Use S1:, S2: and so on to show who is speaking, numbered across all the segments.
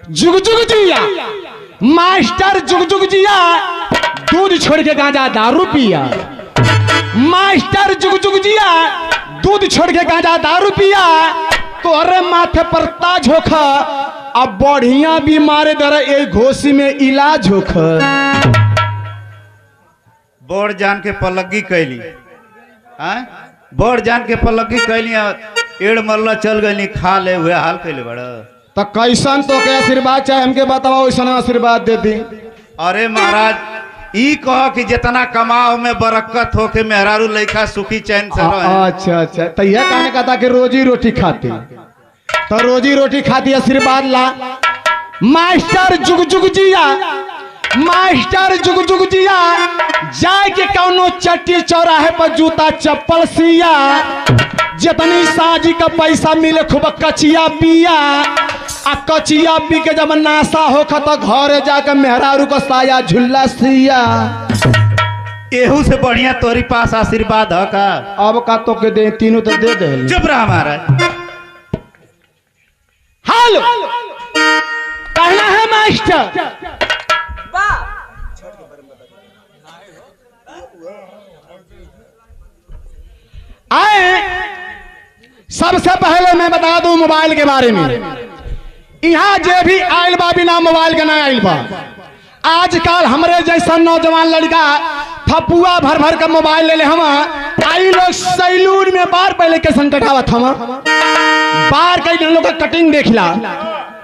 S1: जुग जुग जिया मास्टर जुग जुग जिया दूध छोड़ के गांजा दारू पिया। मास्टर जुग जुग जिया दूध छोड़ के गांजा दारू पिया। तोहरे माथे पर ताज होखा अब बढ़िया बीमारे दर ए घोसी में इलाज होखा।
S2: बोर्ड जान के पलगी कैली बोर्ड जान के पलगी कैली एड़ मल्ला चल गई खा ले हुए हाल कैले बड़ा
S1: तो कैसन तो के आशीर्वाद चाहे हमके बताओ वैसा आशीर्वाद दे दी।
S2: अरे महाराज ई कह कि जितना कमाओ में बरकत हो के मेहरारू लइका सुखी चैन से रहे।
S1: अच्छा अच्छा तो यह कहने का था कि रोजी रोटी खाती तो रोजी रोटी खाती आशीर्वाद ला। मास्टर जुग जुग जिया मास्टर जुग जुग जिया जाए के कौनो चट्टी चौराहे पर जूता चप्पल सिया। जितनी साजी का पैसा मिले खूब कचिया पिया आ कचिया पी के जब नाशा होखा तो घरे जाकर मेहरारू को साया झुल्ला सिया।
S2: एहू से बढ़िया तोरी पास आशीर्वाद है का।
S1: अब का तो के दे तीनों तो दे दे।
S2: चुप रहा महाराज।
S1: हेलो कहना है मास्टर आए। सबसे पहले मैं बता दूं मोबाइल के बारे में। यहाँ जे भी आयल बा बिना मोबाइल के ना आयल बा। आजकल हमरे जैसा नौजवान लड़का फपुआ भर भर का मोबाइल ले ले हम आई लोग सैलून में बार पहले के संकटावत हम बार कई लोग का कटिंग देखला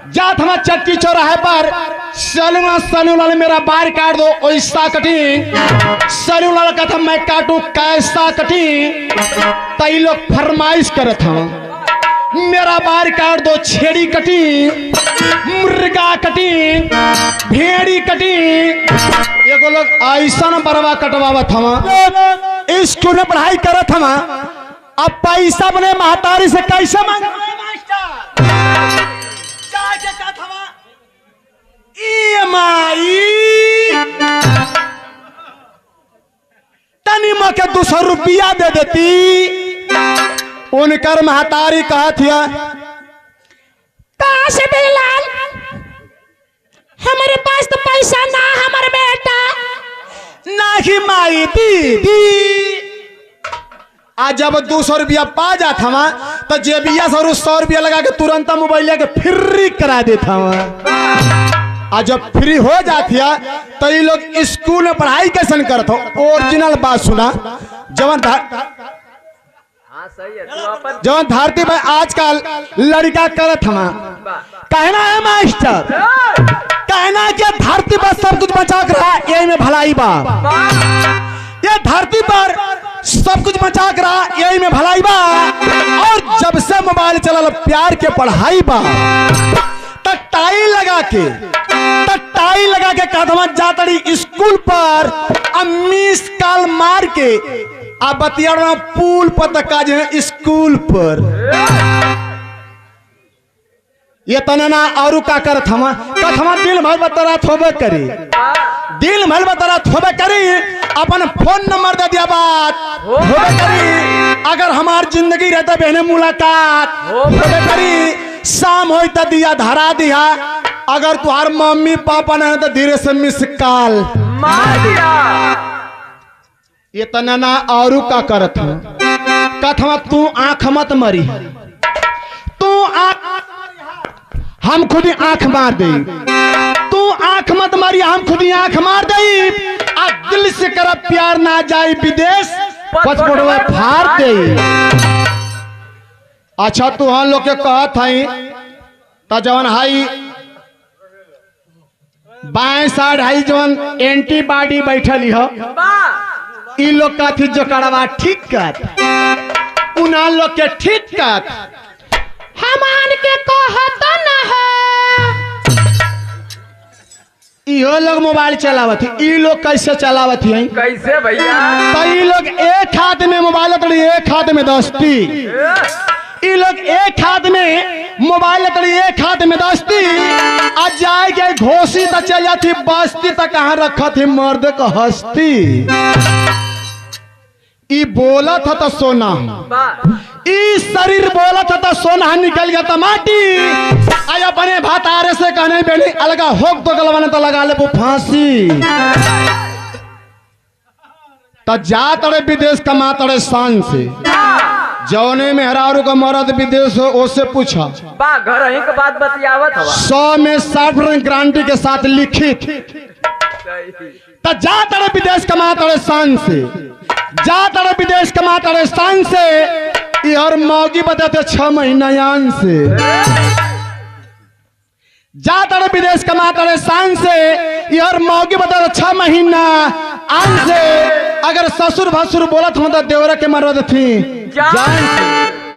S1: जात हम चट्टी चौराहे पर सैलून वाले मेरा बार काट दो ऐसा कटिंग। सैलून वाला कहता मैं काटू कैसा कटिंग। कई लोग फरमाइश करत हम मेरा बार काट दो छेड़ी कटिंग मुर्गा कटिंग भेड़ी कटिंग। एगो लोग ऐसा बरवा कटवावत हम स्कूल में पढ़ाई करत हम अब पैसा बने महतारी से कैसे मांगे तनी मके 200 रुपया दे देती। उनकर महतारी कहा थिया बिलाल हमारे पास तो पैसा ना हमारे बेटा ना ही माई दीदी। आज जब 200 रुपया पा जाता हमा तो जेबिया 100 रुपया लगा के तुरंत मोबाइल के फ्री करा देता हूँ। आज जब फ्री हो जाती है तो ये लोग स्कूल में पढ़ाई कैसे करते हो। ओरिजिनल बात सुना जवन धरती पर आजकल लड़का करत हम कहना है मास्टर कहना कि धरती पर सब कुछ बचा कर रहा यही में भलाई बा। ये धरती पर सब कुछ बचा कर रहा यही में भलाई बा। और जब से मोबाइल चलल प्यार के पढ़ाई बा टाई लगा के कदम जातड़ी स्कूल पर मिस कॉल मार के अब बतिया पुल पर तक काज है स्कूल पर। ये तना और का करत हम कथमा दिल भर बतरा थोबे करी दिल भर बतरा थोबे करी अपन फोन नंबर दे दिया बात होबे करी। अगर हमार जिंदगी रहता बहने मुलाकात होबे करी। शाम हो तो दिया धरा दिया अगर तुहार मम्मी पापा ने तो धीरे से मिस कॉल मार दिया। ये तना और का करत कथमा तू आंख मत मरी तू हम खुद ही आंख मार दे। तू आंख मत मारी हम खुद ही आंख मार दे। दिल से कर प्यार ना जाए विदेश पचपड़वा फाड़ दे। अच्छा तू हम लोग के कहत हई तो जवन हाई बाएं साइड हाई जवन एंटीबॉडी बैठल हो इ लोग का थी जो करवा ठीक कर उना लोग के ठीक कर हमान के कहत न है। इहो लोग मोबाइल चलावत इ लोग कैसे चलावत है
S3: कैसे भैया।
S1: तो इ लोग एक हाथ में मोबाइल एक हाथ में दस्ती। इ लोग एक हाथ में मोबाइल एक हाथ में दस्ती आज जाए के घोसी तक चल जाती बस्ती तक कहाँ रखा थी मर्द का हस्ती। ई बोला था तो सोना ई शरीर बोला था तो सोना निकल गया था माटी। अपने भातारे से कहने बेनी अलगा होक तो गलवाने तो लगा ले वो फांसी। तो जा तड़े विदेश कमा तड़े शान से, जौने में हरारू का मरद विदेश हो उससे पूछा
S3: बा घर ही के बात बतियावत हवा
S1: 100 में 60% गारंटी के साथ लिखित। तो जा तड़े विदेश कमा तड़े शान से, जा तड़े विदेश कमा तड़े शान से, यार मौगी बताते 6 महीना यान से। जा तड़े विदेश कमा तड़े शान से, यार मौगी बताते 6 महीना आन से। अगर ससुर भसुर बोलत हो तो देवरा के मरद थी जान से।